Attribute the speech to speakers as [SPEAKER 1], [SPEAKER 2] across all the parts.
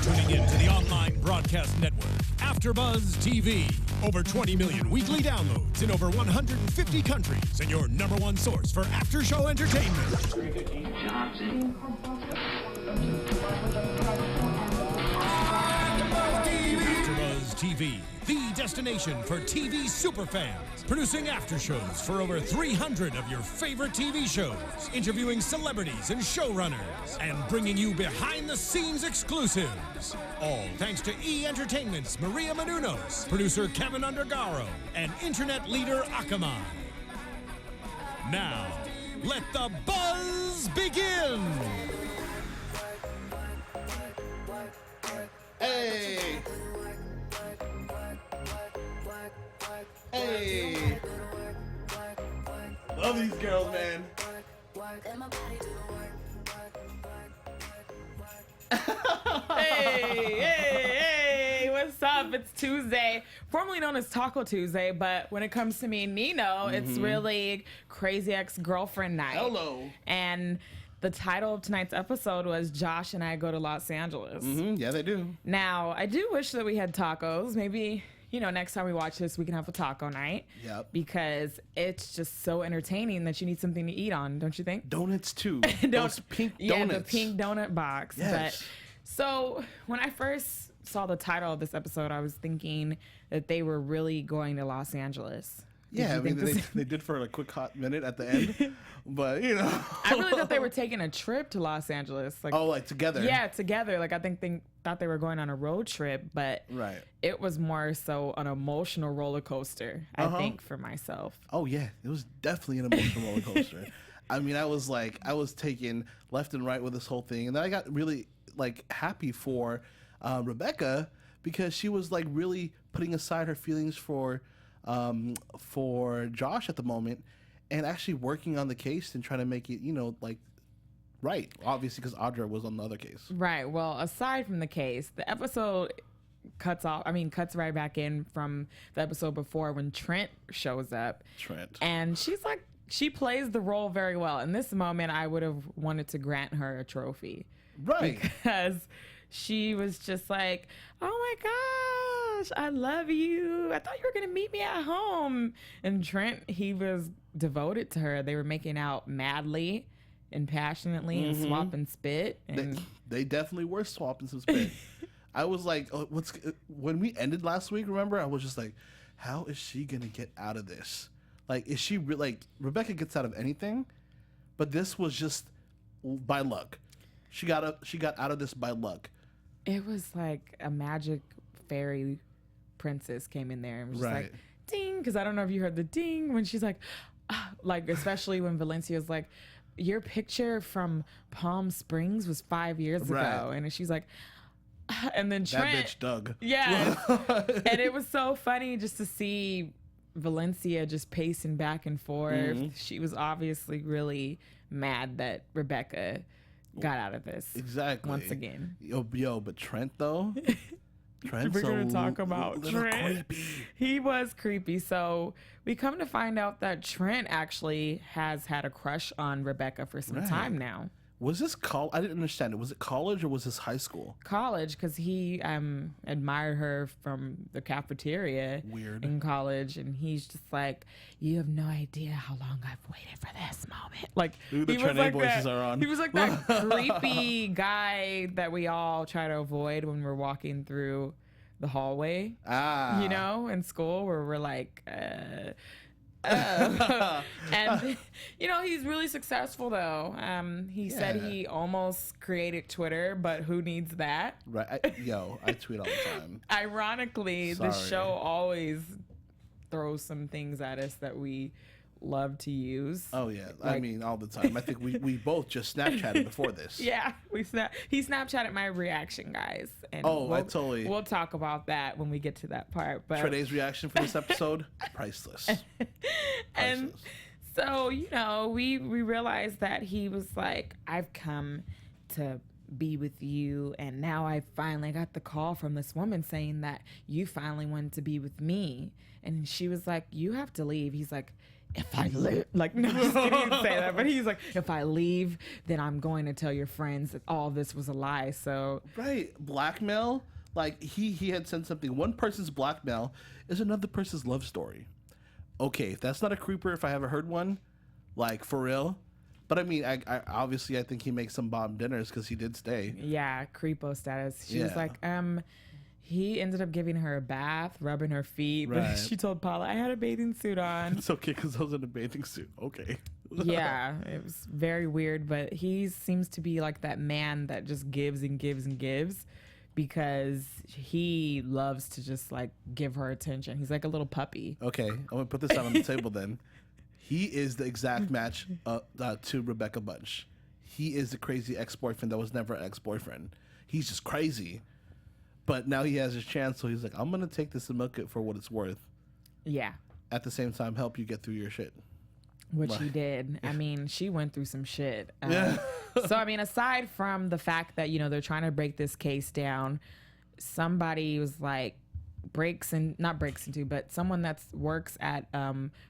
[SPEAKER 1] tuning in to the online broadcast network, AFTERBUZZ TV. Over 20 million weekly downloads in over 150 countries, and your number one source for after-show entertainment. AFTERBUZZ TV, the destination for TV superfans. Producing aftershows for over 300 of your favorite TV shows, interviewing celebrities and showrunners, and bringing you behind-the-scenes exclusives. All thanks to E! Entertainment's Maria Menounos, producer Kevin Undergaro, and internet leader Akamai. Now, let the buzz begin!
[SPEAKER 2] Hey! Hey! Love these girls, man.
[SPEAKER 3] Hey, what's up? It's Tuesday, formerly known as Taco Tuesday, but when it comes to me and Nino, it's really Crazy Ex-Girlfriend Night.
[SPEAKER 2] Hello.
[SPEAKER 3] And the title of tonight's episode was Josh and I Go to Los Angeles.
[SPEAKER 2] Yeah, they do.
[SPEAKER 3] Now, I do wish that we had tacos. Maybe, next time we watch this, we can have a taco night.
[SPEAKER 2] Yep.
[SPEAKER 3] Because it's just so entertaining that you need something to eat on, don't you think?
[SPEAKER 2] Donuts, too. Those pink donuts.
[SPEAKER 3] Yeah, the pink donut box.
[SPEAKER 2] Yes.
[SPEAKER 3] So when I first saw the title of this episode, I was thinking that they were really going to Los Angeles.
[SPEAKER 2] Yeah, I mean, they did for a quick hot minute at the end, but
[SPEAKER 3] I really thought they were taking a trip to Los Angeles.
[SPEAKER 2] Like together.
[SPEAKER 3] Yeah, together. Like I think they thought they were going on a road trip, but
[SPEAKER 2] right.
[SPEAKER 3] It was more so an emotional roller coaster, I think, for myself.
[SPEAKER 2] Oh yeah, it was definitely an emotional roller coaster. I mean, I was taken left and right with this whole thing, and then I got really happy for Rebecca because she was really putting aside her feelings for Josh at the moment and actually working on the case and trying to make it, right. Obviously, because Audra was on the other case.
[SPEAKER 3] Right. Well, aside from the case, the episode cuts right back in from the episode before when Trent shows up. And she plays the role very well. In this moment, I would have wanted to grant her a trophy.
[SPEAKER 2] Right.
[SPEAKER 3] Because she was just like, oh my gosh, I love you. I thought you were going to meet me at home. And Trent, he was devoted to her. They were making out madly and passionately and swapping spit. And
[SPEAKER 2] they definitely were swapping some spit. I was like, when we ended last week, remember? I was just like, how is she going to get out of this? Is she Rebecca gets out of anything, but this was just by luck. She got out of this by luck.
[SPEAKER 3] It was like a magic fairy princess came in there and was just like, ding, because I don't know if you heard the ding when she's like, especially when Valencia's like, your picture from Palm Springs was 5 years ago. And she's like, and then Trent.
[SPEAKER 2] That bitch Doug.
[SPEAKER 3] Yeah. And it was so funny just to see Valencia just pacing back and forth. She was obviously really mad that Rebecca got out of this.
[SPEAKER 2] Exactly.
[SPEAKER 3] Once again.
[SPEAKER 2] Yo, but Trent though. Trent's
[SPEAKER 3] We're gonna talk about Trent.
[SPEAKER 2] Creepy.
[SPEAKER 3] He was creepy. So we come to find out that Trent actually has had a crush on Rebecca for some time now.
[SPEAKER 2] Was this I didn't understand it. Was it college or was this high school?
[SPEAKER 3] College, because he admired her from the cafeteria in college, and he's just like, you have no idea how long I've waited for this moment.
[SPEAKER 2] Ooh, the Trene voices are on.
[SPEAKER 3] He was like that creepy guy that we all try to avoid when we're walking through the hallway, in school, where we're like, and he's really successful though. He said he almost created Twitter, but who needs that?
[SPEAKER 2] Right. I tweet all the time.
[SPEAKER 3] Ironically, the show always throws some things at us that we love to use.
[SPEAKER 2] Oh yeah, I mean all the time. I think we both just Snapchatted before this.
[SPEAKER 3] Yeah, he Snapchatted my reaction, guys. And we'll talk about that when we get to that part. But
[SPEAKER 2] Trene's reaction for this episode, priceless.
[SPEAKER 3] And so we realized that he was like, I've come to be with you, and now I finally got the call from this woman saying that you finally wanted to be with me. And she was like, you have to leave. He's like, if I live, like, no, just kidding, he didn't say that, but he's like, if I leave, then I'm going to tell your friends that all this was a lie. So
[SPEAKER 2] right, blackmail. Like he had said something. One person's blackmail is another person's love story. Okay, if that's not a creeper, if I haven't heard one, like for real. But I mean, I obviously I think he makes some bomb dinners because he did stay.
[SPEAKER 3] Yeah, creepo status. She was like, he ended up giving her a bath, rubbing her feet. But she told Paula, I had a bathing suit on.
[SPEAKER 2] It's okay because I was in a bathing suit. Okay.
[SPEAKER 3] Yeah, it was very weird. But he seems to be like that man that just gives and gives and gives because he loves to just like give her attention. He's like a little puppy.
[SPEAKER 2] Okay, I'm going to put this out on the table then. He is the exact match to Rebecca Bunch. He is the crazy ex-boyfriend that was never an ex-boyfriend. He's just crazy. But now he has his chance, so he's like, I'm going to take this and milk it for what it's worth.
[SPEAKER 3] Yeah.
[SPEAKER 2] At the same time, help you get through your shit.
[SPEAKER 3] Which he did. I mean, she went through some shit. So, I mean, aside from the fact that, you know, they're trying to break this case down, somebody was like, someone that works at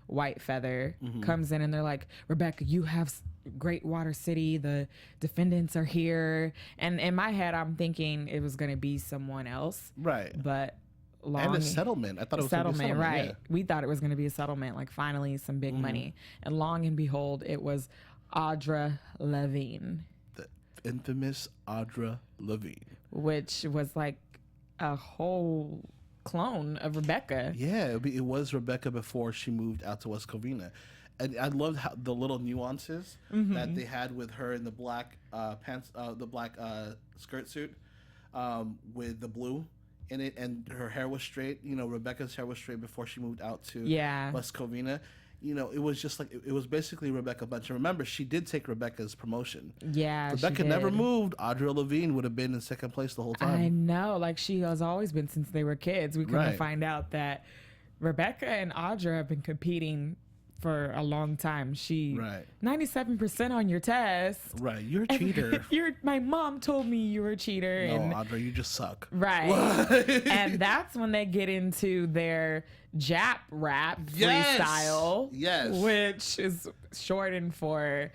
[SPEAKER 3] White Feather comes in and they're like, Rebecca, you have Great Water City, the defendants are here. And in my head, I'm thinking it was going to be someone else.
[SPEAKER 2] Right.
[SPEAKER 3] But
[SPEAKER 2] and a settlement. I thought it was going to be a settlement.
[SPEAKER 3] Right.
[SPEAKER 2] Yeah.
[SPEAKER 3] We thought it was going to be a settlement, like finally some big money. And long and behold, it was Audra Levine.
[SPEAKER 2] The infamous Audra Levine.
[SPEAKER 3] Which was like a whole clone of Rebecca.
[SPEAKER 2] Yeah, it was Rebecca before she moved out to West Covina. And I loved how the little nuances that they had with her in the black pants, the black skirt suit with the blue in it, and her hair was straight. You know, Rebecca's hair was straight before she moved out to West Covina. You know, it was just like it was basically Rebecca Bunch. And remember, she did take Rebecca's promotion.
[SPEAKER 3] Yeah,
[SPEAKER 2] Rebecca never moved. Audra Levine would have been in second place the whole time.
[SPEAKER 3] I know, like she has always been since they were kids. We couldn't find out that Rebecca and Audra have been competing for a long time. She 97% on your test.
[SPEAKER 2] Right, you're a cheater.
[SPEAKER 3] My mom told me you were a cheater.
[SPEAKER 2] No, Audra, you just suck.
[SPEAKER 3] Right. And that's when they get into their Jap rap freestyle.
[SPEAKER 2] Yes.
[SPEAKER 3] Which is shortened for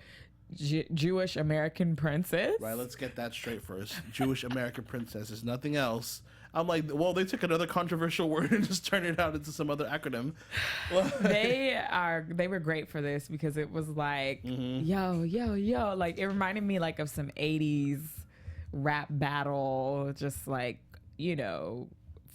[SPEAKER 3] Jewish American Princess.
[SPEAKER 2] Right, let's get that straight first. Jewish American Princess is nothing else. I'm like, well, they took another controversial word and just turned it out into some other acronym.
[SPEAKER 3] They were great for this because it was like, yo, like it reminded me like of some 80s rap battle, just like, you know,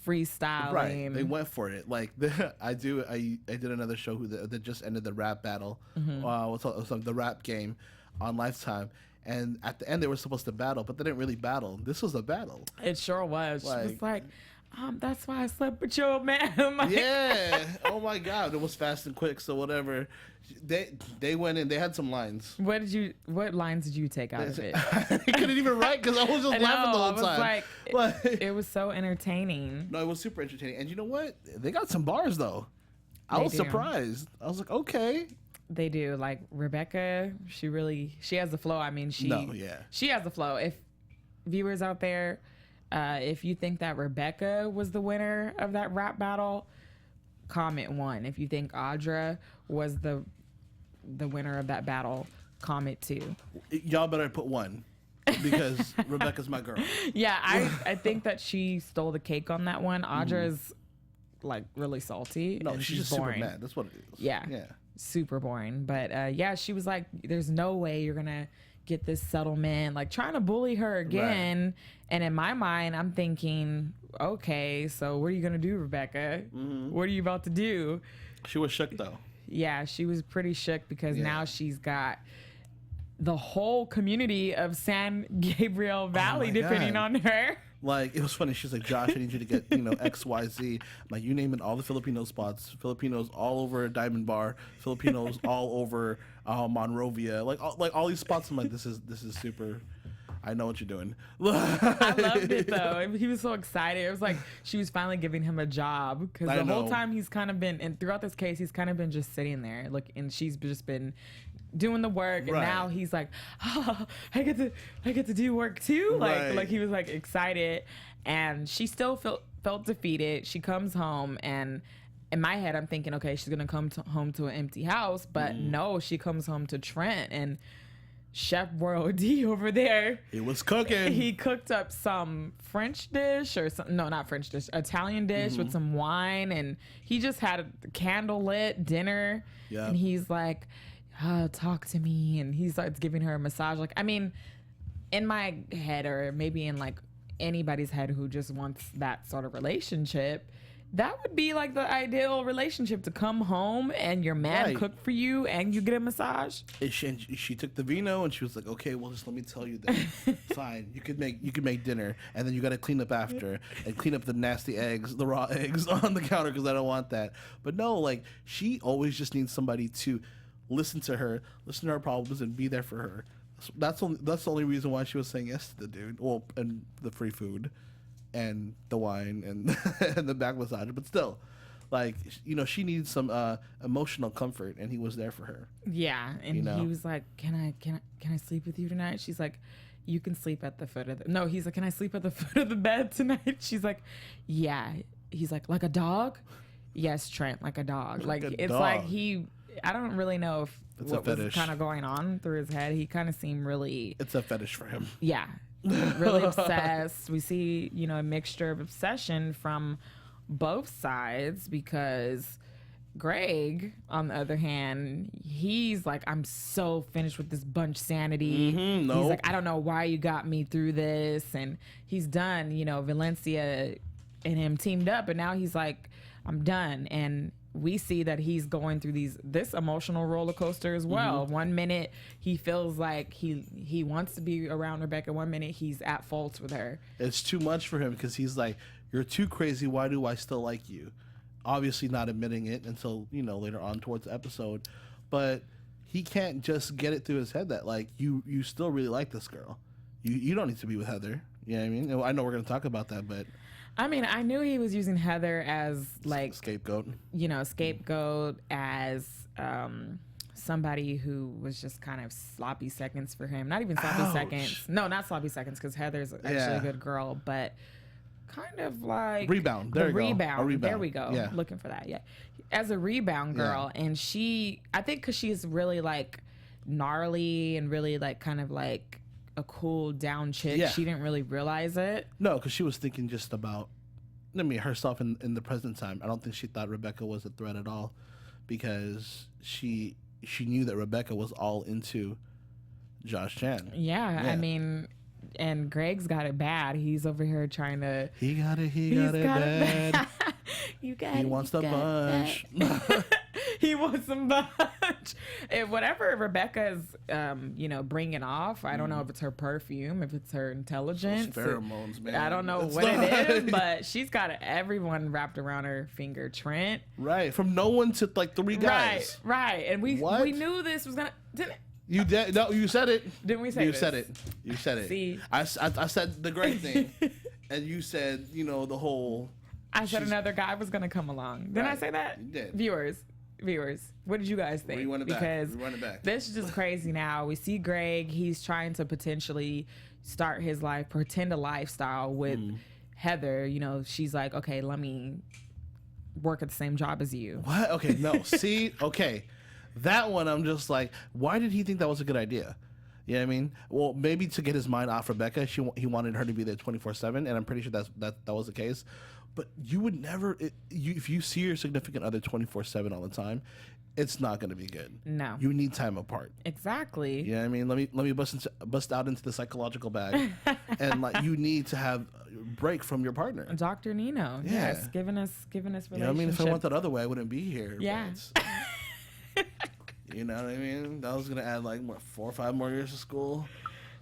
[SPEAKER 3] freestyling.
[SPEAKER 2] Right, they went for it. Like I did another show that just ended the rap battle, the rap game on Lifetime. And at the end, they were supposed to battle, but they didn't really battle. This was a battle.
[SPEAKER 3] It sure was. She was like, that's why I slept with your man.
[SPEAKER 2] Yeah. Oh, my God. It was fast and quick, so whatever. They went in. They had some lines.
[SPEAKER 3] What lines did you take out of it?
[SPEAKER 2] I couldn't even write because I was just laughing the whole time.
[SPEAKER 3] It was so entertaining.
[SPEAKER 2] No, it was super entertaining. And you know what? They got some bars, though. I was surprised. I was like, okay.
[SPEAKER 3] They do. Like Rebecca, she has the flow. I mean, she has the flow. If viewers out there, if you think that Rebecca was the winner of that rap battle, comment 1. If you think Audra was the winner of that battle, comment 2.
[SPEAKER 2] Y'all better put 1 because Rebecca's my girl. Yeah,
[SPEAKER 3] I think that she stole the cake on that one. Audra's like really salty.
[SPEAKER 2] No, she's just
[SPEAKER 3] boring.
[SPEAKER 2] super mad. That's what it is.
[SPEAKER 3] Yeah. Super boring. But she was like, there's no way you're gonna get this settlement, like trying to bully her again. And in my mind, I'm thinking, okay, so what are you gonna do, Rebecca? What are you about to do?
[SPEAKER 2] She was shook though.
[SPEAKER 3] Yeah, she was pretty shook because now she's got the whole community of San Gabriel Valley depending on her.
[SPEAKER 2] Like, it was funny. She's like, Josh, I need you to get, X, Y, Z. Like, you name it, all the Filipino spots. Filipinos all over Diamond Bar. Filipinos all over Monrovia. Like all these spots. I'm like, this is super. I know what you're doing.
[SPEAKER 3] I loved it, though. He was so excited. It was like she was finally giving him a job because the whole time he's kind of been, and throughout this case, he's kind of been just sitting there. And she's just been doing the work, and now he's like, I get to do work too. Like he was like excited, and she still felt defeated. She comes home, and in my head, I'm thinking, okay, she's gonna come home to an empty house, but no, she comes home to Trent, and Chef Boyardee over there.
[SPEAKER 2] He was cooking.
[SPEAKER 3] He cooked up some French dish or some, no, not French dish, Italian dish with some wine, and he just had a candlelit dinner. Yeah. And he's like, talk to me, and he starts giving her a massage. Like, I mean, in my head, or maybe in like anybody's head who just wants that sort of relationship, that would be like the ideal relationship, to come home and your man cook for you and you get a massage.
[SPEAKER 2] And she took the vino and she was like, okay, well, just let me tell you that. Fine, you could make dinner, and then you got to clean up after and clean up the nasty eggs, the raw eggs on the counter, because I don't want that. But no, like, she always just needs somebody to listen to her problems, and be there for her. That's the only reason why she was saying yes to the dude. Well, and the free food and the wine and, and the back massage, but still, like, you know, she needs some emotional comfort, and he was there for her.
[SPEAKER 3] Yeah, and he was like, "Can I sleep with you tonight?" She's like, "You can sleep at the foot of the." No, he's like, "Can I sleep at the foot of the bed tonight?" She's like, "Yeah." He's like a dog?" Yes, Trent, like a dog. Like it's dog. Like I don't really know if it's what was kind of going on through his head. He kind of seemed really.
[SPEAKER 2] It's a fetish for him.
[SPEAKER 3] Yeah. Really obsessed. We see, you know, a mixture of obsession from both sides, because Greg, on the other hand, he's like, I'm so finished with this bunch sanity. He's like, I don't know why you got me through this. And he's done. You know, Valencia and him teamed up, and now he's like, I'm done. And we see that he's going through this emotional roller coaster as well. One minute he feels like he wants to be around Rebecca. One minute he's at fault with her.
[SPEAKER 2] It's too much for him, because he's like, you're too crazy. Why do I still like you? Obviously not admitting it until, you know, later on towards the episode. But he can't just get it through his head that, like, you still really like this girl. You don't need to be with Heather. You know what I mean? I know we're going to talk about that, but...
[SPEAKER 3] I mean, I knew he was using Heather as, like...
[SPEAKER 2] Scapegoat.
[SPEAKER 3] You know, scapegoat, as somebody who was just kind of sloppy seconds for him. Not even sloppy seconds. No, not sloppy seconds, because Heather's actually a good girl, but kind of like...
[SPEAKER 2] Rebound. There we go. A rebound.
[SPEAKER 3] There we go. Yeah. Looking for that, yeah. As a rebound girl, and she... I think because she's really, like, gnarly and really, like, kind of, like... a cool down chick. She didn't really realize it.
[SPEAKER 2] No, because she was thinking just about, I mean, herself in the present time. I don't think she thought Rebecca was a threat at all, because she knew that Rebecca was all into Josh Chan.
[SPEAKER 3] Yeah, I mean, and Greg's got it bad. He's over here trying to.
[SPEAKER 2] He got it bad.
[SPEAKER 3] You got it.
[SPEAKER 2] He wants the bunch.
[SPEAKER 3] He wants some bunch. And whatever Rebecca's, you know, bringing off, I don't know if it's her perfume, if it's her intelligence.
[SPEAKER 2] Those pheromones, man.
[SPEAKER 3] I don't know what it is, but she's got everyone wrapped around her finger. Trent.
[SPEAKER 2] Right. From no one to, like, 3 guys.
[SPEAKER 3] Right. And we knew this was going to... Didn't it?
[SPEAKER 2] You did. No, you said it.
[SPEAKER 3] Didn't we say
[SPEAKER 2] You
[SPEAKER 3] this?
[SPEAKER 2] said it. You said it.
[SPEAKER 3] See?
[SPEAKER 2] I said the great thing. And you said, you know, the whole...
[SPEAKER 3] I said another guy was going to come along. Didn't I say that?
[SPEAKER 2] You did.
[SPEAKER 3] Viewers, what did you guys think?
[SPEAKER 2] Rewind it
[SPEAKER 3] because
[SPEAKER 2] back.
[SPEAKER 3] This is just crazy now. We see Greg, he's trying to potentially start his life, pretend a lifestyle with Heather. You know, she's like, okay, let me work at the same job as you.
[SPEAKER 2] What? Okay, no. See? Okay. That one, I'm just like, why did he think that was a good idea? You know what I mean? Well, maybe to get his mind off Rebecca, he wanted her to be there 24/7, and I'm pretty sure that was the case. But you would never, if you see your significant other 24/7 all the time, it's not going to be good.
[SPEAKER 3] No.
[SPEAKER 2] You need time apart.
[SPEAKER 3] Exactly.
[SPEAKER 2] You know what I mean? Let me bust out into the psychological bag, and like, you need to have a break from your partner.
[SPEAKER 3] Dr. Nino. Yeah. Yes, giving us relationship.
[SPEAKER 2] You know what I mean? If I went that other way, I wouldn't be here.
[SPEAKER 3] Yeah.
[SPEAKER 2] You know what I mean? That was gonna add like 4 or 5 more years of school.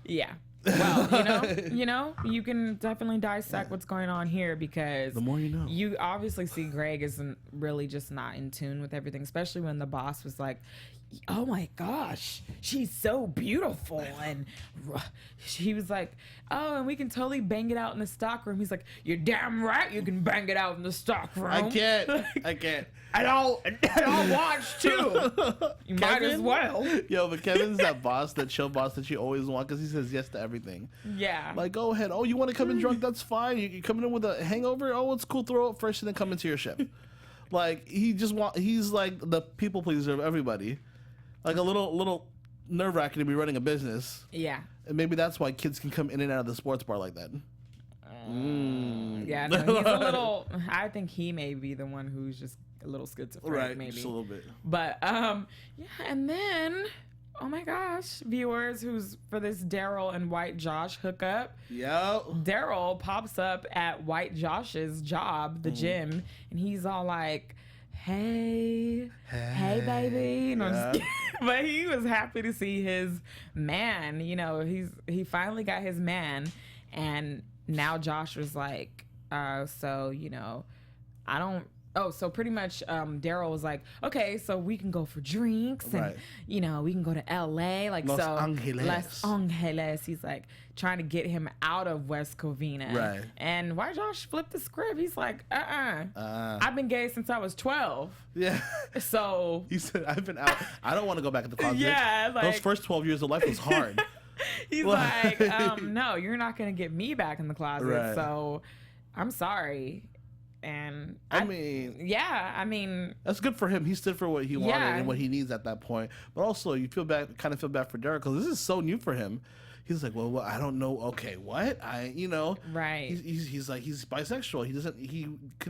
[SPEAKER 3] Yeah. Well, you can definitely dissect what's going on here, because
[SPEAKER 2] the more you know.
[SPEAKER 3] You obviously see Greg isn't really just not in tune with everything, especially when the boss was like, oh my gosh, she's so beautiful. And he was like, oh, and we can totally bang it out in the stock room. He's like, you're damn right you can bang it out in the stock room.
[SPEAKER 2] I can't.
[SPEAKER 3] And I'll watch too. You might as well.
[SPEAKER 2] Yo, but Kevin's that show boss that you always want, because he says yes to everything.
[SPEAKER 3] Yeah.
[SPEAKER 2] Like, go ahead. Oh, you want to come in drunk? That's fine. You coming in with a hangover? Oh, it's cool. Throw it first and then come into your shift. Like he's like the people pleaser of everybody. Like a little nerve-wracking to be running a business.
[SPEAKER 3] Yeah.
[SPEAKER 2] And maybe that's why kids can come in and out of the sports bar like that.
[SPEAKER 3] Yeah, no, he's a little. I think he may be the one who's just a little schizophrenic,
[SPEAKER 2] Right,
[SPEAKER 3] maybe
[SPEAKER 2] just a little bit.
[SPEAKER 3] But yeah, and then oh my gosh, viewers, who's for this Daryl and White Josh hookup?
[SPEAKER 2] Yeah.
[SPEAKER 3] Daryl pops up at White Josh's job, the gym, and he's all like, Hey, baby. You know,
[SPEAKER 2] Yeah.
[SPEAKER 3] but he was happy to see his man. You know, he finally got his man, and now Josh was like, so you know, I don't. Oh, so pretty much, Daryl was like, okay, so we can go for drinks, and you know, we can go to LA, like
[SPEAKER 2] Los
[SPEAKER 3] so.
[SPEAKER 2] Angeles.
[SPEAKER 3] Los Angeles. He's like trying to get him out of West Covina.
[SPEAKER 2] Right.
[SPEAKER 3] And why Josh flipped the script? He's like, I've been gay since I was 12.
[SPEAKER 2] Yeah.
[SPEAKER 3] So
[SPEAKER 2] He said, I've been out. I don't want to go back in the closet.
[SPEAKER 3] Yeah, like-
[SPEAKER 2] those first 12 years of life was hard.
[SPEAKER 3] he's like, no, you're not gonna get me back in the closet.
[SPEAKER 2] Right.
[SPEAKER 3] So I'm sorry. And
[SPEAKER 2] I mean, that's good for him. He stood for what he wanted
[SPEAKER 3] Yeah.
[SPEAKER 2] and what he needs at that point. But also, you kind of feel bad for Derek because this is so new for him. He's like, well, I don't know. Okay, what?
[SPEAKER 3] Right.
[SPEAKER 2] He's like, he's bisexual.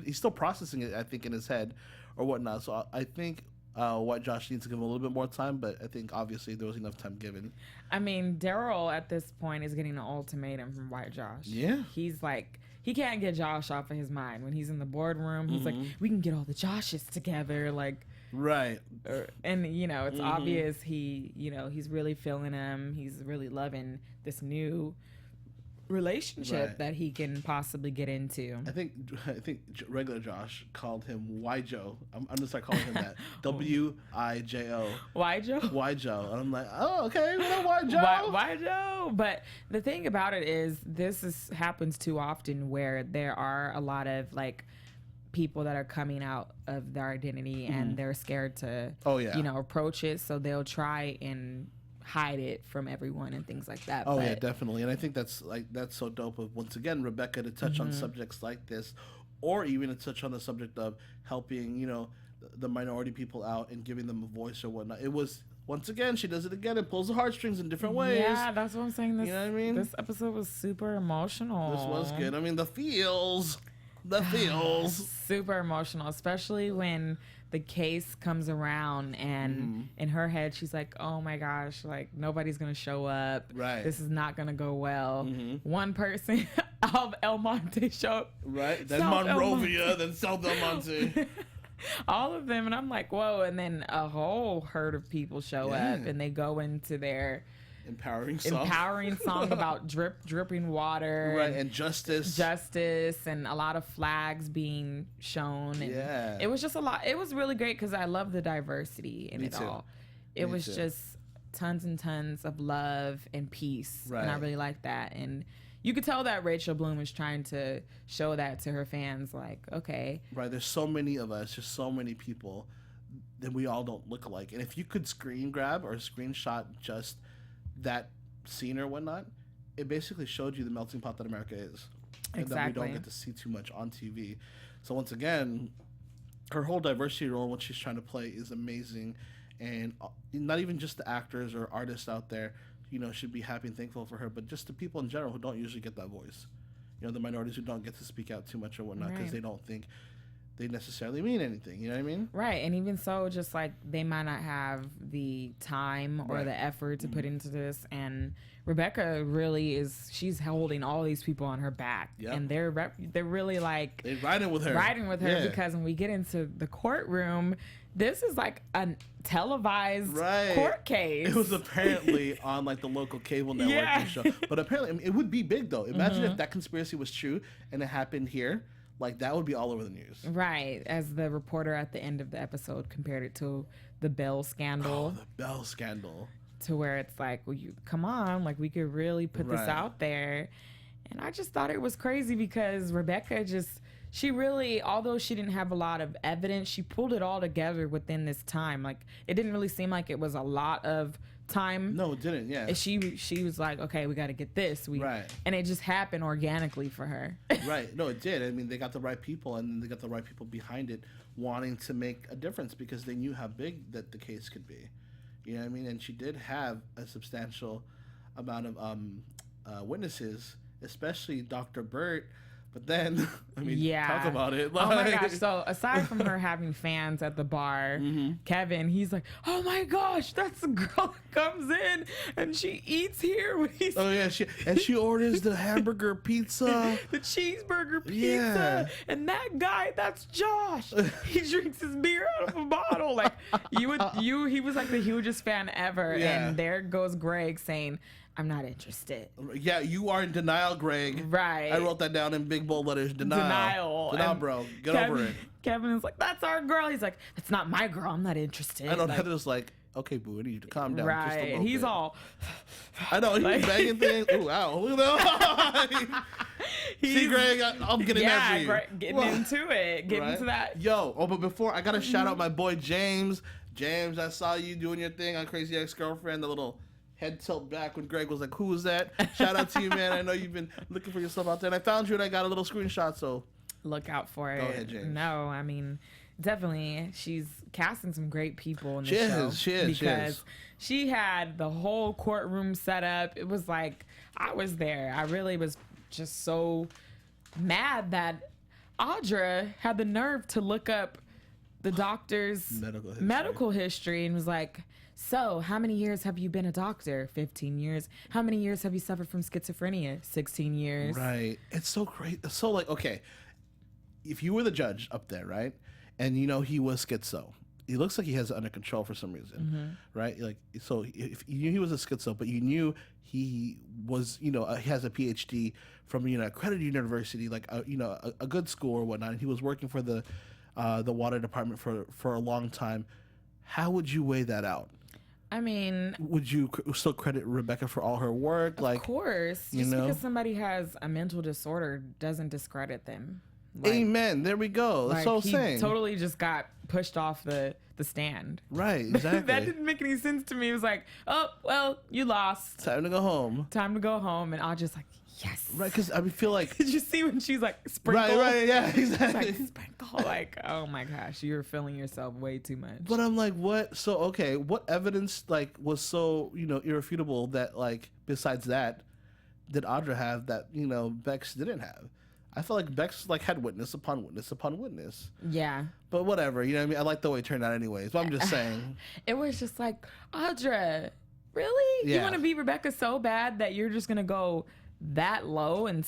[SPEAKER 2] He's still processing it, I think, in his head or whatnot. So I think White Josh needs to give him a little bit more time. But I think obviously there was enough time given.
[SPEAKER 3] I mean, Daryl at this point is getting an ultimatum from White Josh.
[SPEAKER 2] Yeah.
[SPEAKER 3] He's like, he can't get Josh off of his mind. When he's in the boardroom, he's like, we can get all the Joshes together. Like,
[SPEAKER 2] right.
[SPEAKER 3] And, you know, it's obvious he's really feeling him. He's really loving this new relationship that he can possibly get into.
[SPEAKER 2] I think regular Josh called him Wijo. I'm gonna start calling him that. Wijo.
[SPEAKER 3] Wijo?
[SPEAKER 2] Wijo. And I'm like, oh, okay, Wijo.
[SPEAKER 3] Wijo. But the thing about it is, happens too often where there are a lot of like people that are coming out of their identity and they're scared to, approach it. So they'll try and hide it from everyone and things like that.
[SPEAKER 2] Oh, yeah, definitely. And I think that's so dope of, once again, Rebecca to touch on subjects like this, or even to touch on the subject of helping, the minority people out and giving them a voice or whatnot. It was, once again, she does it again and pulls the heartstrings in different ways.
[SPEAKER 3] Yeah, that's what I'm saying.
[SPEAKER 2] You know what I mean?
[SPEAKER 3] This episode was super emotional.
[SPEAKER 2] This was good. I mean, the feels. Super
[SPEAKER 3] emotional, especially when the case comes around and in her head she's like, oh my gosh, like nobody's gonna show up,
[SPEAKER 2] right?
[SPEAKER 3] This is not gonna go well. One person of El Monte showed,
[SPEAKER 2] right? Then Monrovia, then South El Monte.
[SPEAKER 3] All of them. And I'm like, whoa. And then a whole herd of people show up and they go into their empowering song about dripping water,
[SPEAKER 2] right? And justice,
[SPEAKER 3] and a lot of flags being shown. And it was just a lot. It was really great because I love the diversity in all. It was just tons and tons of love and peace, and I really like that. And you could tell that Rachel Bloom was trying to show that to her fans, like, okay,
[SPEAKER 2] right, there's so many of us, just so many people, then we all don't look alike. And if you could screen grab or screenshot just that scene or whatnot, it basically showed you the melting pot that America is, and that we don't get to see too much on TV. So once again, her whole diversity role, what she's trying to play, is amazing. And not even just the actors or artists out there, should be happy and thankful for her, but just the people in general who don't usually get that voice. The minorities who don't get to speak out too much or whatnot because they don't think they necessarily mean anything. You know what I mean?
[SPEAKER 3] Right. And even so, just like they might not have the time or the effort to put into this. And Rebecca really she's holding all these people on her back. Yep. And they're really like...
[SPEAKER 2] They're riding with her.
[SPEAKER 3] Because when we get into the courtroom, this is like a televised court case.
[SPEAKER 2] It was apparently on like the local cable network show. But apparently, it would be big though. Imagine if that conspiracy was true and it happened here. Like, that would be all over the news.
[SPEAKER 3] Right. As the reporter at the end of the episode compared it to the Bell scandal.
[SPEAKER 2] Oh, the Bell scandal.
[SPEAKER 3] To where it's like, well, come on. Like, we could really put this out there. And I just thought it was crazy because Rebecca she really, although she didn't have a lot of evidence, she pulled it all together within this time. Like, it didn't really seem like it was a lot of time.
[SPEAKER 2] No, it didn't. Yeah.
[SPEAKER 3] She was like, okay, we got to get this.
[SPEAKER 2] Right.
[SPEAKER 3] And it just happened organically for her.
[SPEAKER 2] Right. No, it did. I mean, they got the right people, and they got the right people behind it, wanting to make a difference because they knew how big that the case could be. You know what I mean? And she did have a substantial amount of witnesses, especially Dr. Burt. But then, I mean, talk about it.
[SPEAKER 3] Oh my gosh. So aside from her having fans at the bar, Kevin, he's like, oh my gosh, that's the girl that comes in and she eats here. When he's
[SPEAKER 2] she orders the hamburger pizza.
[SPEAKER 3] the cheeseburger pizza. And that guy, that's Josh. He drinks his beer out of a bottle. Like he was like the hugest fan ever.
[SPEAKER 2] Yeah.
[SPEAKER 3] And there goes Greg saying, I'm not interested.
[SPEAKER 2] Yeah, you are in denial, Greg.
[SPEAKER 3] Right.
[SPEAKER 2] I wrote that down in big bold letters. Denial, bro. Get over it.
[SPEAKER 3] Kevin is like, that's our girl. He's like, that's not my girl. I'm not interested.
[SPEAKER 2] I know. Heather's like, okay, boo, I need you to calm down.
[SPEAKER 3] Right.
[SPEAKER 2] Just a little
[SPEAKER 3] He's
[SPEAKER 2] bit.
[SPEAKER 3] all.
[SPEAKER 2] I know. He's banging things. Ooh, ow. See, Greg, I'm getting that for you.
[SPEAKER 3] Getting into it. Getting into that.
[SPEAKER 2] Yo, but before, I got to shout out my boy, James. James, I saw you doing your thing on Crazy Ex-Girlfriend, the little head tilt back when Greg was like, who was that? Shout out to you, man. I know you've been looking for yourself out there. And I found you and I got a little screenshot, so.
[SPEAKER 3] Look out for it.
[SPEAKER 2] Go ahead, James.
[SPEAKER 3] No, I mean, definitely. She's casting some great people in the show.
[SPEAKER 2] She is.
[SPEAKER 3] Because she had the whole courtroom set up. It was like, I was there. I really was just so mad that Audra had the nerve to look up the doctor's medical history and was like, so, how many years have you been a doctor? 15 years. How many years have you suffered from schizophrenia? 16 years.
[SPEAKER 2] Right. It's so great. It's so like, okay, if you were the judge up there, right, and you know he was schizo, he looks like he has it under control for some reason, right? Like, so if you knew he was a schizo, but you knew he was, he has a PhD from, accredited university, like, a good school or whatnot, and he was working for the water department for a long time, how would you weigh that out?
[SPEAKER 3] I mean,
[SPEAKER 2] would you still credit Rebecca for all her work?
[SPEAKER 3] Of course. Just because somebody has a mental disorder doesn't discredit them. Like,
[SPEAKER 2] amen. There we go. That's what I'm saying.
[SPEAKER 3] Totally just got pushed off the stand.
[SPEAKER 2] Right, exactly.
[SPEAKER 3] That didn't make any sense to me. It was like, oh, well, you lost.
[SPEAKER 2] Time to go home. And
[SPEAKER 3] I was just like, yes.
[SPEAKER 2] Right, because I feel like...
[SPEAKER 3] Did you see when she's like, sprinkle?
[SPEAKER 2] Right, yeah, exactly.
[SPEAKER 3] It's like, sprinkle. Like, oh my gosh, you're feeling yourself way too much.
[SPEAKER 2] But I'm like, what? So, okay, what evidence, like, was so, irrefutable that, like, besides that, did Audra have that, Bex didn't have? I felt like Bex, like, had witness upon witness upon witness.
[SPEAKER 3] Yeah.
[SPEAKER 2] But whatever, you know what I mean? I like the way it turned out anyways, but I'm just saying.
[SPEAKER 3] It was just like, Audra, really?
[SPEAKER 2] Yeah.
[SPEAKER 3] You want to be Rebecca so bad that you're just going to go that low and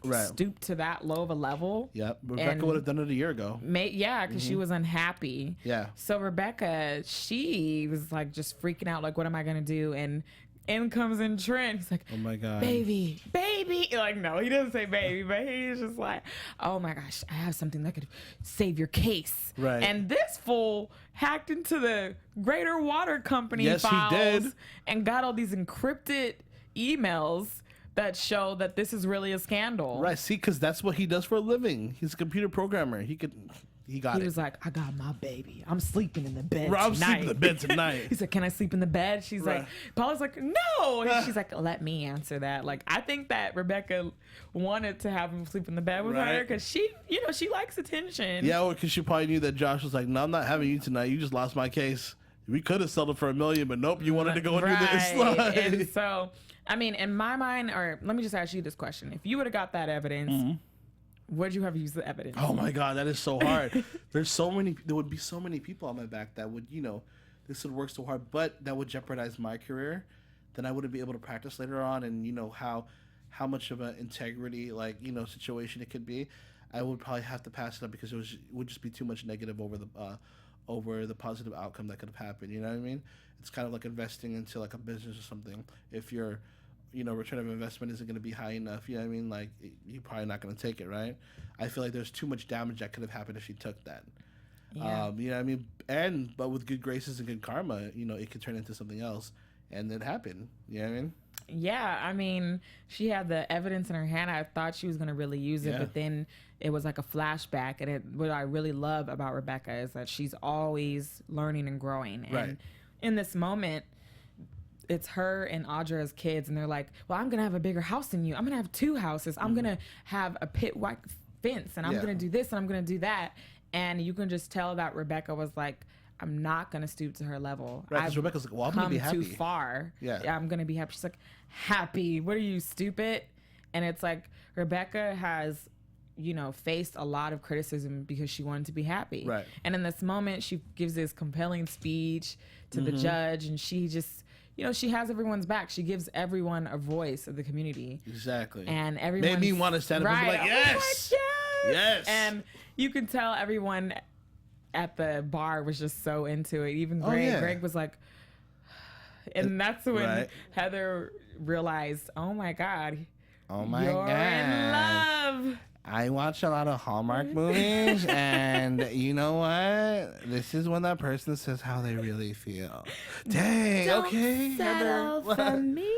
[SPEAKER 3] stoop to that low of a level?
[SPEAKER 2] Yep. Rebecca would have done it a year ago.
[SPEAKER 3] Because she was unhappy.
[SPEAKER 2] Yeah.
[SPEAKER 3] So Rebecca, she was like just freaking out, like, what am I going to do? And in comes in Trene. He's like,
[SPEAKER 2] oh my God.
[SPEAKER 3] Baby. Like, no, he doesn't say baby, but he's just like, oh my gosh, I have something that could save your case.
[SPEAKER 2] Right.
[SPEAKER 3] And this fool hacked into the Greater Water Company files.
[SPEAKER 2] He did.
[SPEAKER 3] And got all these encrypted emails that show that this is really a scandal.
[SPEAKER 2] Right. See, because that's what he does for a living. He's a computer programmer. He was
[SPEAKER 3] like, I got my baby. I'm sleeping in the bed tonight.
[SPEAKER 2] I'm sleeping in the bed tonight.
[SPEAKER 3] He's like, can I sleep in the bed? She's like, Paula's like, no. And she's like, let me answer that. Like, I think that Rebecca wanted to have him sleep in the bed with her because she likes attention.
[SPEAKER 2] Yeah, or because she probably knew that Josh was like, no, I'm not having you tonight. You just lost my case. We could have settled for $1 million, but nope, you wanted to go and do this. Like.
[SPEAKER 3] And so, I mean, in my mind, or let me just ask you this question. If you would have got that evidence, would you have used the evidence?
[SPEAKER 2] Oh my God, that is so hard. There would be so many people on my back that would, this would work so hard, but that would jeopardize my career. Then I wouldn't be able to practice later on, and how much of an integrity, like, situation it could be. I would probably have to pass it up because it would just be too much negative over the positive outcome that could have happened. You know what I mean? It's kind of like investing into like a business or something. If your return of investment isn't going to be high enough, you know what I mean? Like, you're probably not going to take it, right? I feel like there's too much damage that could have happened if she took that.
[SPEAKER 3] Yeah.
[SPEAKER 2] You know what I mean? But with good graces and good karma, it could turn into something else. And it happened. You know what I mean?
[SPEAKER 3] Yeah, I mean, she had the evidence in her hand. I thought she was going to really use it, but then it was like a flashback. And what I really love about Rebecca is that she's always learning and growing. And in this moment, it's her and Audra as kids, and they're like, well, I'm gonna have a bigger house than you. I'm gonna have 2 houses. I'm gonna have a pit white fence, and I'm gonna do this and I'm gonna do that. And you can just tell that Rebecca was like, I'm not gonna stoop to her level.
[SPEAKER 2] Right, because Rebecca's like, well, I'm gonna be happy.
[SPEAKER 3] Too far.
[SPEAKER 2] Yeah,
[SPEAKER 3] I'm gonna be happy. She's like, happy? What are you, stupid? And it's like Rebecca has, you know, faced a lot of criticism because she wanted to be happy.
[SPEAKER 2] Right.
[SPEAKER 3] And in this moment, she gives this compelling speech to the judge, and she just, you know, she has everyone's back. She gives everyone a voice of the community.
[SPEAKER 2] Exactly.
[SPEAKER 3] And everyone
[SPEAKER 2] made me want to stand up and be like, yes, yes.
[SPEAKER 3] And you can tell everyone at the bar was just so into it. Even Greg. Greg was like, and that's when Heather realized, oh my God, you're in love.
[SPEAKER 2] I watch a lot of Hallmark movies, and you know what? This is when that person says how they really feel. Dang,
[SPEAKER 3] Don't
[SPEAKER 2] okay,
[SPEAKER 3] settle
[SPEAKER 2] Heather.
[SPEAKER 3] for me.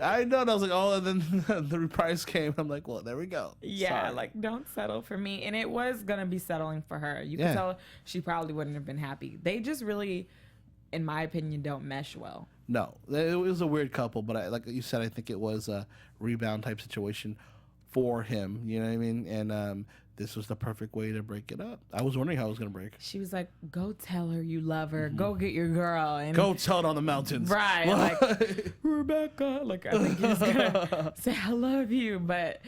[SPEAKER 2] I know. And I was like, oh, and then the reprise came. I'm like, well, there we go.
[SPEAKER 3] Yeah,
[SPEAKER 2] Sorry.
[SPEAKER 3] like, don't settle for me. And it was going to be settling for her. You can tell she probably wouldn't have been happy. They just really, in my opinion, don't mesh well.
[SPEAKER 2] No, it was a weird couple, but like you said, I think it was a rebound type situation for him. You know what I mean? And this was the perfect way to break it up. I was wondering how it was going to break.
[SPEAKER 3] She was like, go tell her you love her. Go get your girl. And
[SPEAKER 2] go tell it on the mountains.
[SPEAKER 3] Right. Like, Rebecca. Like, I think he's going to say, I love you. But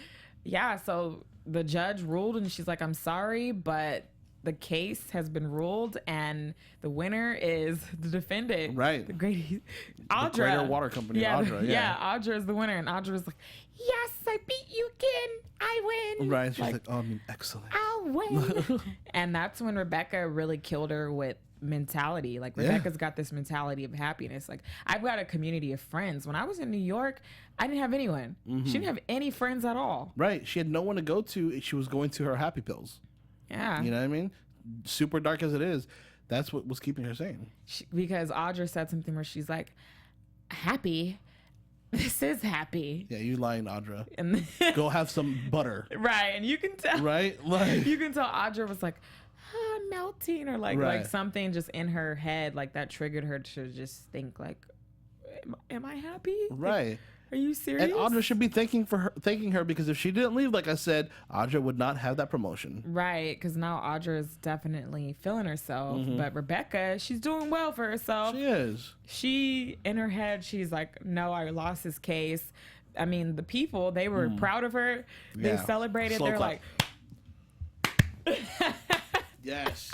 [SPEAKER 3] yeah, so the judge ruled, and she's like, I'm sorry, but the case has been ruled, and the winner is the defendant.
[SPEAKER 2] Right.
[SPEAKER 3] The Audra.
[SPEAKER 2] The Greater Water Company. Audra.
[SPEAKER 3] Yeah, Audra is the winner, and Audra was like, yes, I beat you again. I win.
[SPEAKER 2] Right. She's like, oh, I mean, excellent.
[SPEAKER 3] I'll win. And that's when Rebecca really killed her with mentality. Like, Rebecca's got this mentality of happiness. Like, I've got a community of friends. When I was in New York, I didn't have anyone. She didn't have any friends at all.
[SPEAKER 2] Right. She had no one to go to. She was going to her happy pills.
[SPEAKER 3] Yeah.
[SPEAKER 2] You know what I mean? Super dark as it is, that's what was keeping her sane.
[SPEAKER 3] Because Audra said something where she's like, happy? This is happy.
[SPEAKER 2] Yeah, you lying, Audra.
[SPEAKER 3] And
[SPEAKER 2] go have some butter.
[SPEAKER 3] Right. And you can tell.
[SPEAKER 2] Right? Like,
[SPEAKER 3] you can tell Audra was like, melting, or like something just in her head, like that triggered her to just think like, am I happy?
[SPEAKER 2] Right.
[SPEAKER 3] Like, are you serious?
[SPEAKER 2] And Audra should be thanking her because if she didn't leave, like I said, Audra would not have that promotion.
[SPEAKER 3] Right, because now Audra is definitely feeling herself. But Rebecca, she's doing well for herself.
[SPEAKER 2] She is.
[SPEAKER 3] She, in her head, she's like, no, I lost this case. I mean, the people, they were proud of her. They celebrated.
[SPEAKER 2] Slow
[SPEAKER 3] They're
[SPEAKER 2] clap.
[SPEAKER 3] like...
[SPEAKER 2] Yes.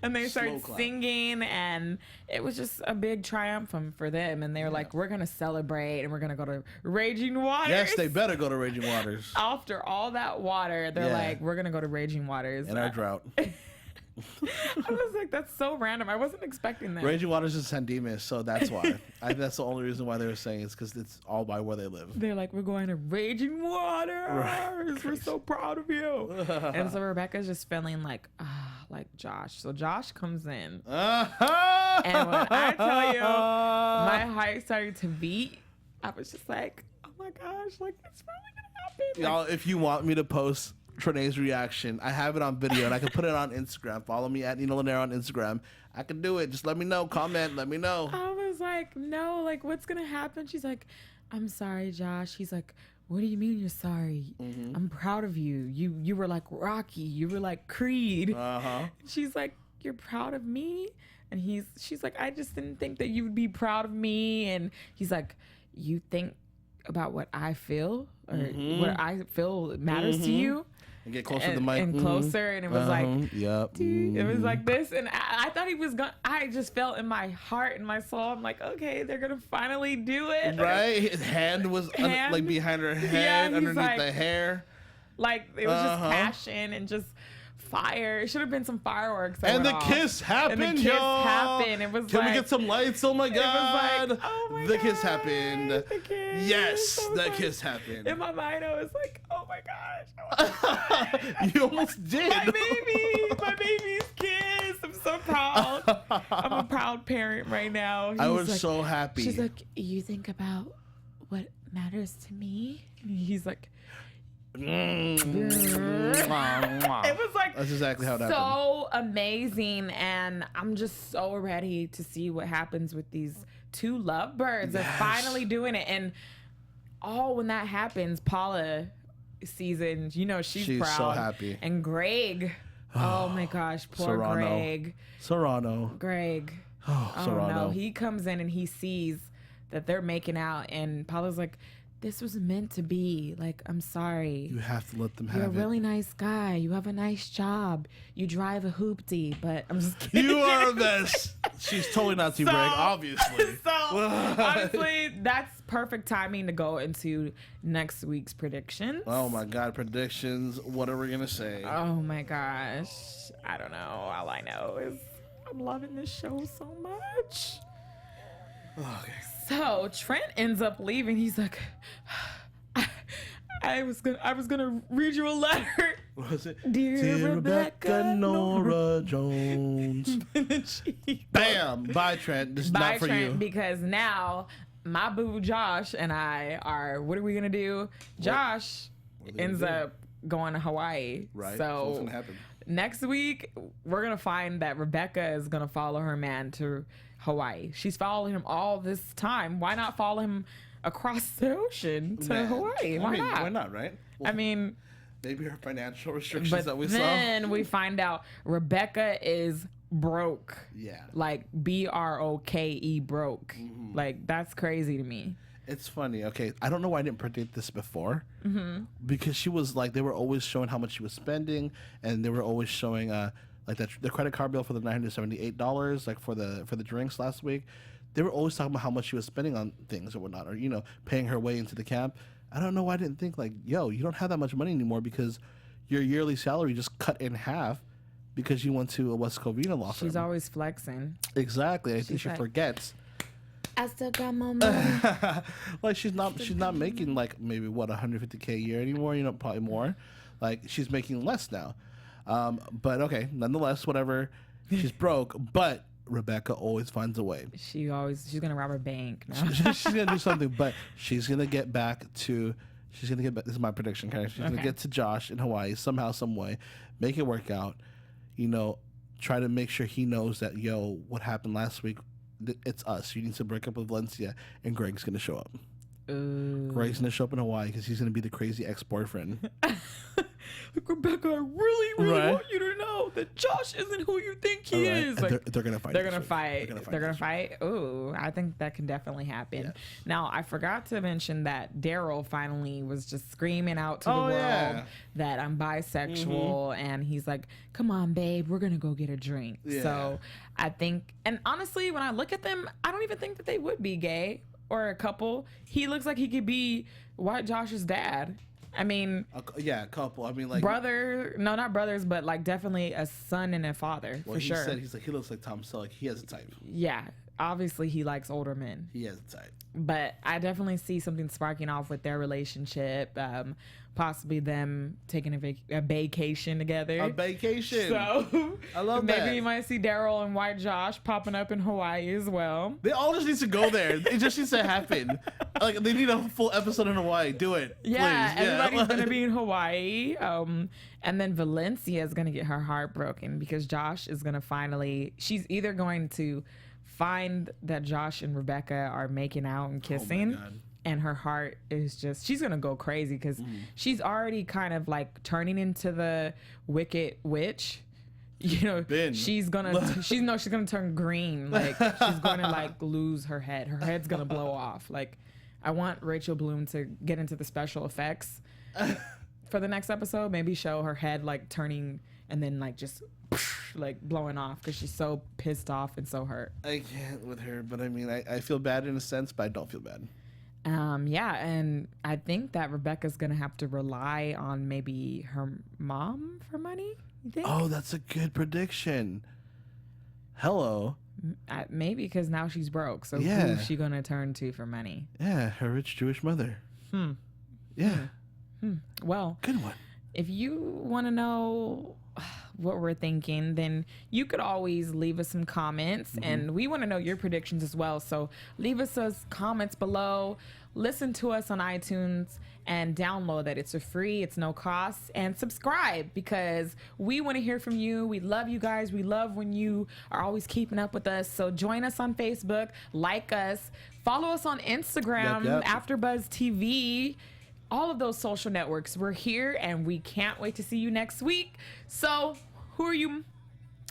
[SPEAKER 3] And they started
[SPEAKER 2] clap.
[SPEAKER 3] singing, and it was just a big triumph for them. And they were like, we're going to celebrate, and we're going to go to Raging Waters.
[SPEAKER 2] Yes, they better go to Raging Waters.
[SPEAKER 3] After all that water, they're like, we're going to go to Raging Waters.
[SPEAKER 2] In our drought.
[SPEAKER 3] I was like, that's so random. I wasn't expecting that.
[SPEAKER 2] Raging Waters is San Dimas, so that's why. I think that's the only reason why they were saying it's because it's all by where they live.
[SPEAKER 3] They're like, we're going to Raging Waters. Right. We're so proud of you. And so Rebecca's just feeling like Josh. So Josh comes in. And when I tell you, my heart started to beat, I was just like, oh my gosh, like, it's probably going to happen.
[SPEAKER 2] Y'all, if you want me to post Trene's reaction, I have it on video, and I can put it on Instagram. Follow me at Nino Llanera on Instagram. I can do it. Just let me know. Comment. Let me know.
[SPEAKER 3] I was like, no, like, what's going to happen? She's like, I'm sorry, Josh. He's like, what do you mean you're sorry? I'm proud of you. You were like Rocky. You were like Creed. She's like, you're proud of me? And she's like, I just didn't think that you would be proud of me. And he's like, you think about what I feel, or what I feel matters to you?
[SPEAKER 2] And get closer to the mic.
[SPEAKER 3] And closer. And it was like,
[SPEAKER 2] yep.
[SPEAKER 3] Dude, it was like this. And I thought he was going to, I just felt in my heart and my soul, I'm like, okay, they're going to finally do it.
[SPEAKER 2] Right? His hand was like behind her head, underneath like, the hair.
[SPEAKER 3] Like, it was just passion and just fire. It should have been some fireworks.
[SPEAKER 2] And the kiss happened,
[SPEAKER 3] and the kiss happened. It was
[SPEAKER 2] Can
[SPEAKER 3] like,
[SPEAKER 2] we get some lights? Oh my God.
[SPEAKER 3] It was like, oh my
[SPEAKER 2] the
[SPEAKER 3] God.
[SPEAKER 2] Kiss happened.
[SPEAKER 3] The kiss.
[SPEAKER 2] Yes, the
[SPEAKER 3] like,
[SPEAKER 2] kiss happened.
[SPEAKER 3] In my mind, I was like, oh my gosh.
[SPEAKER 2] You almost did.
[SPEAKER 3] My baby's kiss. I'm so proud. I'm a proud parent right now.
[SPEAKER 2] I was like, so happy.
[SPEAKER 3] She's like, you think about what matters to me? And he's like, it was like,
[SPEAKER 2] that's exactly how it happened.
[SPEAKER 3] So amazing, and I'm just so ready to see what happens with these two lovebirds are finally doing it. And when that happens, Paula sees it and she's proud.
[SPEAKER 2] So happy.
[SPEAKER 3] And Greg, oh my gosh, poor
[SPEAKER 2] Serrano.
[SPEAKER 3] Greg.
[SPEAKER 2] Oh, Serrano.
[SPEAKER 3] No, he comes in and he sees that they're making out, and Paula's like, this was meant to be. Like, I'm sorry.
[SPEAKER 2] You have to let them have it.
[SPEAKER 3] You're a really nice guy. You have a nice job. You drive a hoopty, but I'm just kidding.
[SPEAKER 2] You are a mess. She's totally not Team Greg, obviously.
[SPEAKER 3] So, honestly, that's perfect timing to go into next week's predictions.
[SPEAKER 2] Oh, my God. Predictions. What are we going to say?
[SPEAKER 3] Oh, my gosh. I don't know. All I know is I'm loving this show so much.
[SPEAKER 2] Okay.
[SPEAKER 3] So Trent ends up leaving. He's like, I was gonna read you a letter.
[SPEAKER 2] What was it?
[SPEAKER 3] Dear Rebecca
[SPEAKER 2] Nora Jones. Bam! Bye, Trent. This is not for
[SPEAKER 3] Trent,
[SPEAKER 2] you.
[SPEAKER 3] because now my boo Josh and I are. What are we gonna do? Josh ends up going to Hawaii.
[SPEAKER 2] Right.
[SPEAKER 3] So
[SPEAKER 2] what's gonna happen?
[SPEAKER 3] Next week we're gonna find that Rebecca is gonna follow her man to Hawaii. She's following him all this time. Why not follow him across the ocean to Hawaii? Why not?
[SPEAKER 2] Why not, right? Well,
[SPEAKER 3] maybe
[SPEAKER 2] her financial restrictions that we saw.
[SPEAKER 3] Then we find out Rebecca is broke.
[SPEAKER 2] Yeah.
[SPEAKER 3] Like BROKE broke. Mm-hmm. Like, that's crazy to me.
[SPEAKER 2] It's funny. Okay, I don't know why I didn't predict this before. Mm-hmm. Because she was like, they were always showing how much she was spending, and they were always showing like the credit card bill for the $978, like for the drinks last week. They were always talking about how much she was spending on things or whatnot, or paying her way into the camp. I don't know why I didn't think like, yo, you don't have that much money anymore because your yearly salary just cut in half because you went to a West Covina law firm.
[SPEAKER 3] She's always flexing.
[SPEAKER 2] Exactly. I think she forgets.
[SPEAKER 3] I still got more money.
[SPEAKER 2] Like she's not making like maybe what $150K a year anymore. Probably more. Like she's making less now. But okay, nonetheless, whatever. She's broke, but Rebecca always finds a way.
[SPEAKER 3] She's gonna rob her bank now.
[SPEAKER 2] She's gonna do something, but she's gonna get back. This is my prediction, okay? She's gonna get to Josh in Hawaii somehow, some way, make it work out. Try to make sure he knows that what happened last week. It's us. You need to break up with Valencia, and Greg's gonna show up.
[SPEAKER 3] Ooh.
[SPEAKER 2] Greg's gonna show up in Hawaii because he's gonna be the crazy ex-boyfriend.
[SPEAKER 3] Rebecca, I really want you to know that Josh isn't who you think he is. Like,
[SPEAKER 2] they're gonna fight.
[SPEAKER 3] They're gonna fight. Ooh, I think that can definitely happen. Yeah. Now, I forgot to mention that Daryl finally was just screaming out to the world that I'm bisexual, and he's like, "Come on, babe, we're gonna go get a drink." Yeah. So I think, and honestly, when I look at them, I don't even think that they would be gay or a couple. He looks like he could be White Josh's dad. I mean,
[SPEAKER 2] a couple. I mean, like
[SPEAKER 3] not brothers, but like definitely a son and a father for sure.
[SPEAKER 2] He looks like Tom Selleck. He has a type.
[SPEAKER 3] Yeah, obviously he likes older men.
[SPEAKER 2] He has a type.
[SPEAKER 3] But I definitely see something sparking off with their relationship. Possibly them taking a vacation together.
[SPEAKER 2] A vacation.
[SPEAKER 3] So
[SPEAKER 2] I love that.
[SPEAKER 3] Maybe you might see Daryl and White Josh popping up in Hawaii as well.
[SPEAKER 2] They all just need to go there. It just needs to happen. Like they need a full episode in Hawaii. Do it.
[SPEAKER 3] Yeah,
[SPEAKER 2] please.
[SPEAKER 3] Everybody's gonna be in Hawaii. And then Valencia is gonna get her heart broken because Josh is gonna she's either going to find that Josh and Rebecca are making out and kissing. Oh my God. And her heart is she's gonna go crazy because she's already kind of like turning into the wicked witch. She's gonna turn green. Like she's gonna like lose her head. Her head's gonna blow off. Like I want Rachel Bloom to get into the special effects for the next episode. Maybe show her head like turning and then like just like blowing off because she's so pissed off and so hurt.
[SPEAKER 2] I can't with her, but I mean I feel bad in a sense, but I don't feel bad.
[SPEAKER 3] And I think that Rebecca's gonna have to rely on maybe her mom for money. You think?
[SPEAKER 2] Oh, that's a good prediction. Hello.
[SPEAKER 3] Maybe because now she's broke. So who's she gonna turn to for money?
[SPEAKER 2] Yeah, her rich Jewish mother. Yeah.
[SPEAKER 3] Well,
[SPEAKER 2] good one.
[SPEAKER 3] If you want to know what we're thinking, then you could always leave us some comments, and we want to know your predictions as well. So leave us comments below. listen to us on iTunes and download that. It's free, it's no cost, and subscribe because we want to hear from you. We love you guys. We love when you are always keeping up with us. So join us on Facebook, like us, follow us on Instagram, AFTERBUZZ TV, all of those social networks. We're here and we can't wait to see you next week. So who are you?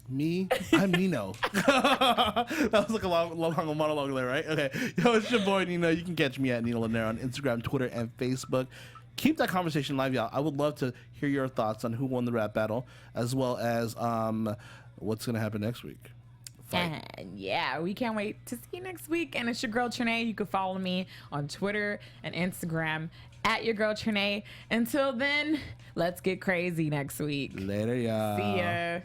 [SPEAKER 2] Me? I'm Nino. That was like a long monologue there, right? Okay. Yo, it's your boy Nino. You can catch me at Nino Llanera on Instagram, Twitter, and Facebook. Keep that conversation live, y'all. I would love to hear your thoughts on who won the rap battle, as well as what's going to happen next week.
[SPEAKER 3] And yeah, we can't wait to see you next week. And it's your girl Trene. You can follow me on Twitter and Instagram at your girl Trene. Until then, let's get crazy next week.
[SPEAKER 2] Later, y'all.
[SPEAKER 3] See ya.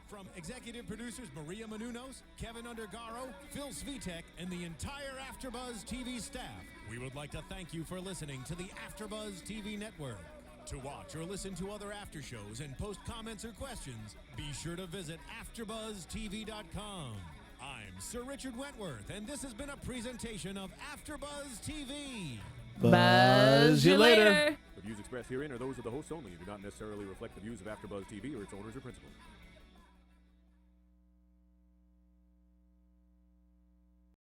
[SPEAKER 1] From executive producers Maria Menounos, Kevin Undergaro, Phil Svitek, and the entire AfterBuzz TV staff, we would like to thank you for listening to the AfterBuzz TV network. To watch or listen to other after shows and post comments or questions, be sure to visit AfterBuzzTV.com. I'm Sir Richard Wentworth, and this has been a presentation of AfterBuzz TV.
[SPEAKER 3] Buzz you later.
[SPEAKER 4] The views expressed herein are those of the hosts only and do not necessarily reflect the views of AfterBuzz TV or its owners or principals.